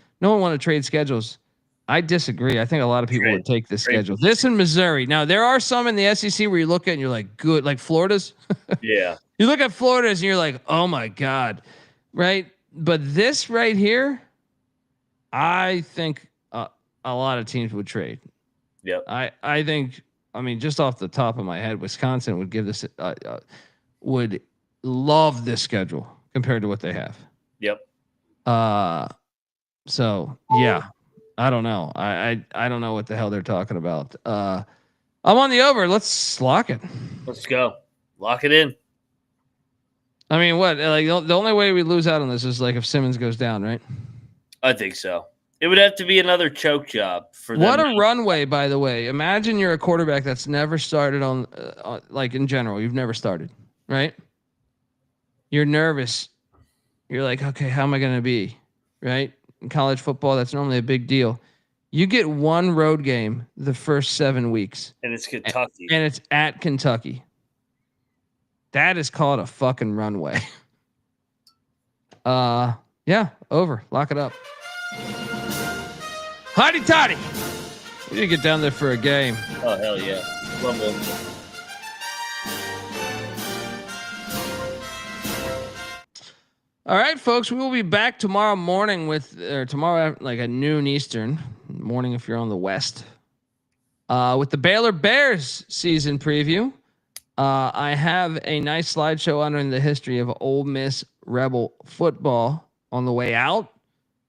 to trade schedules. I disagree. I think a lot of people would take this schedule. This in Missouri. Now there are some in the SEC where you look at and you're like, good, like Florida's. Yeah. You look at Florida's and you're like, oh my God. Right. But this right here, I think a lot of teams would trade. Yep. I think, just off the top of my head, Wisconsin would give this, would love this schedule compared to what they have. Yep. So yeah, I don't know. I don't know what the hell they're talking about. I'm on the over. Let's lock it. Let's go. Lock it in. What? Like the only way we lose out on this is like if Simmons goes down, right? I think so. It would have to be another choke job for them. What a runway, by the way. Imagine you're a quarterback that's never started on in general. You've never started, right? You're nervous. You're like, okay, how am I going to be, right? In college football, that's normally a big deal. You get one road game the first 7 weeks. And it's Kentucky. And it's at Kentucky. That is called a fucking runway. Yeah, over. Lock it up. Hotty toddy. We need to get down there for a game. Oh, hell yeah. Love them. All right, folks. We will be back tomorrow morning tomorrow at noon Eastern morning if you're on the West. With the Baylor Bears season preview. I have a nice slideshow honoring the history of Ole Miss Rebel football on the way out.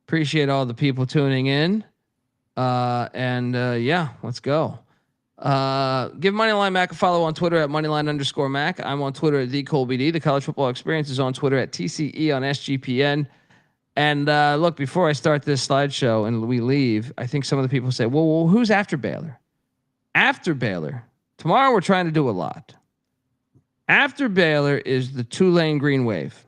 Appreciate all the people tuning in. Yeah, let's go. Give Moneyline Mac a follow on Twitter at Moneyline_Mac. I'm on Twitter at TheColbyD. The College Football Experience is on Twitter at TCE on SGPN. And look, before I start this slideshow and we leave, I think some of the people say, well, who's after Baylor? After Baylor, tomorrow we're trying to do a lot. After Baylor is the Tulane Green Wave.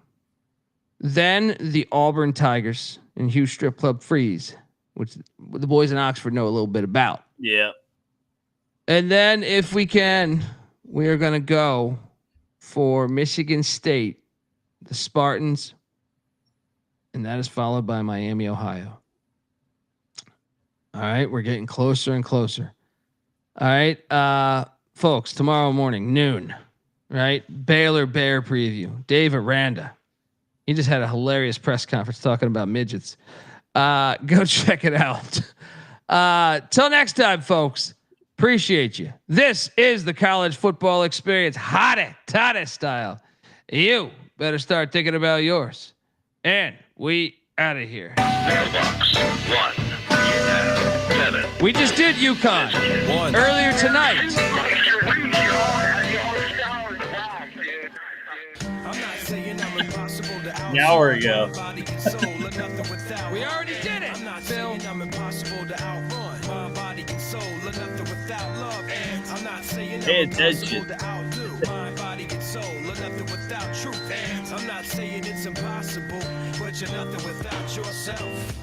Then the Auburn Tigers and Hughes Strip Club Freeze, which the boys in Oxford know a little bit about. Yeah. And then if we can, we are going to go for Michigan State, the Spartans, and that is followed by Miami, Ohio. All right, we're getting closer and closer. All right, folks, tomorrow morning, noon, right? Baylor Bear preview. Dave Aranda. He just had a hilarious press conference talking about midgets. Go check it out. Till next time, folks. Appreciate you. This is the College Football Experience, hotty style. You better start thinking about yours. And we out of here. Mailbox 1, 7. We just did UConn earlier tonight. An hour ago. We already did it, Phil. or nothing without love. And I'm not saying Pay I'm impossible attention. to outdo. Mind, body, and soul, or nothing without truth. And I'm not saying it's impossible, but you're nothing without yourself.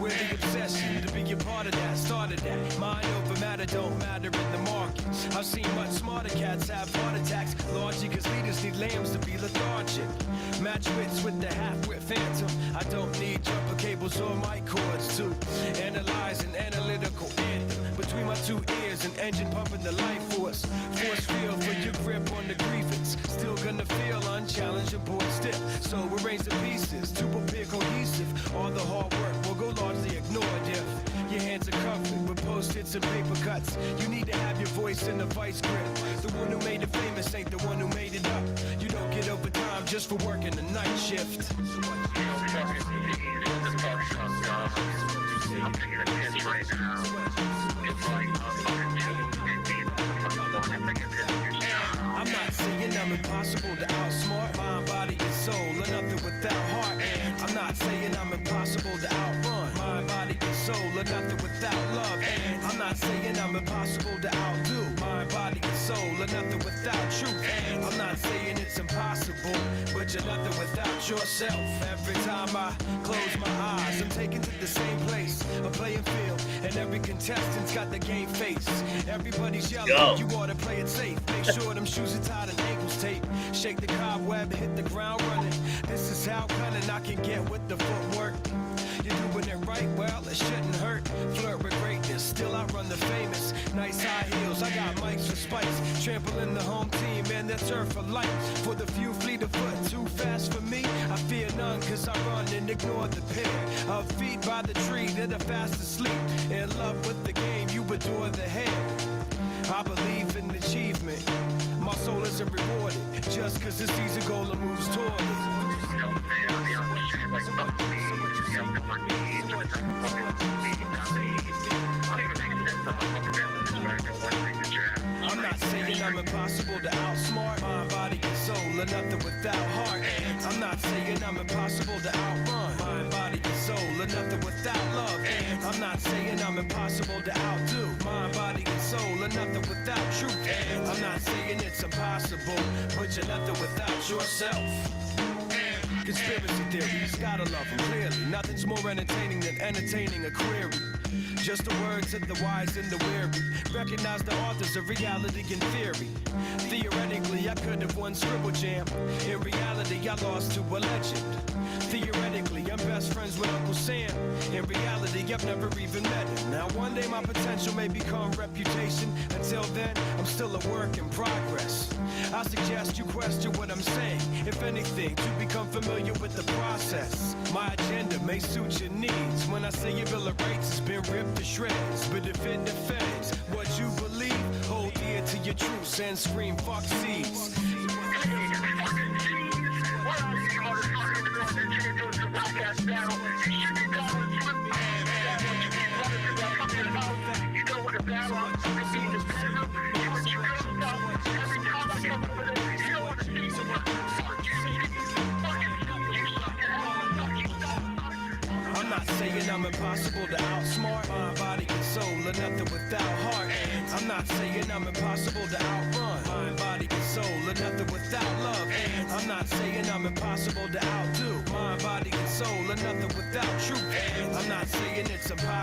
We're the obsession to be a part of that, started that. Mind over matter don't matter in the market. I've seen much smarter cats have heart attacks. Largely cause leaders need lambs to be lethargic. Match wits with the half-wit phantom. I don't need jumper cables or mic cords to analyze an analytical anthem. Between my two ears, an engine pumping the life force. Force field for your grip on the grievance. Still gonna feel unchallengeable and stiff. So arrange the pieces to prepare cohesive. All the hard work will go largely ignored if your hands are covered with post-its and paper cuts. You need to have your voice in the vice grip. The one who made it famous ain't the one who made it up. You don't get overtime just for working the night shift. I'm not saying I'm impossible to outsmart. Mind, body, and soul, or nothing without heart. And I'm not saying I'm impossible to outrun. Mind, body, and soul, or nothing without love. And I'm not saying I'm impossible to outdo. Mind, body, and soul, or nothing without truth. And I'm not saying it's impossible, but you're nothing without yourself. Every time I close my eyes, I'm taken to the same place, a playing field, and every contestant's got the game face. Everybody's yelling, you ought to play it safe. Make sure them shoes are tied and ankles taped. Shake the cobweb, hit the ground running. This is how cunning I can get with the footwork. You're doing it right, well, it shouldn't hurt. Flirt with greatness, still I run the famous. Nice high heels, I got mics for spikes. Trampling the home team and their turf for life. For the few fleet of foot, too fast for me. I fear none, cause I run and ignore the pair of feet by the tree that are fast asleep. In love with the game, you adore the head. I believe in achievement. My soul isn't rewarded just cause it's easy goal and moves toward it. I'm not saying I'm impossible to outsmart. Mind, body, and soul, or nothing without heart. And I'm not saying I'm impossible to outrun. Mind, body, and soul, or nothing without love. And I'm not saying I'm impossible to outdo. Mind, body, and soul, or nothing without truth. And I'm not saying it's impossible, but you're nothing without yourself. Conspiracy theories, gotta love them clearly. Nothing's more entertaining than entertaining a query. Just the words of the wise and the weary. Recognize the authors of reality and theory. Theoretically, I could have won Scribble Jam. In reality, I lost to a legend. Theoretically, I'm best friends with Uncle Sam. In reality, I've never even met him. Now one day my potential may become reputation. Until then, I'm still a work in progress. I suggest you question what I'm saying. If anything, to become familiar with the process. My agenda may suit your needs. When I say your Bill of Rights has been ripped to shreds, but if it defends what you believe, hold dear to your truths and scream fuck seeds. I'm not saying I'm impossible to outsmart. Mind, body, and soul, or nothing without heart. And I'm not saying I'm impossible to outrun. Mind, body, and soul, or nothing without love. And I'm not saying I'm impossible to outdo. Mind, body, and soul, or nothing without truth. And I'm not saying it's impossible.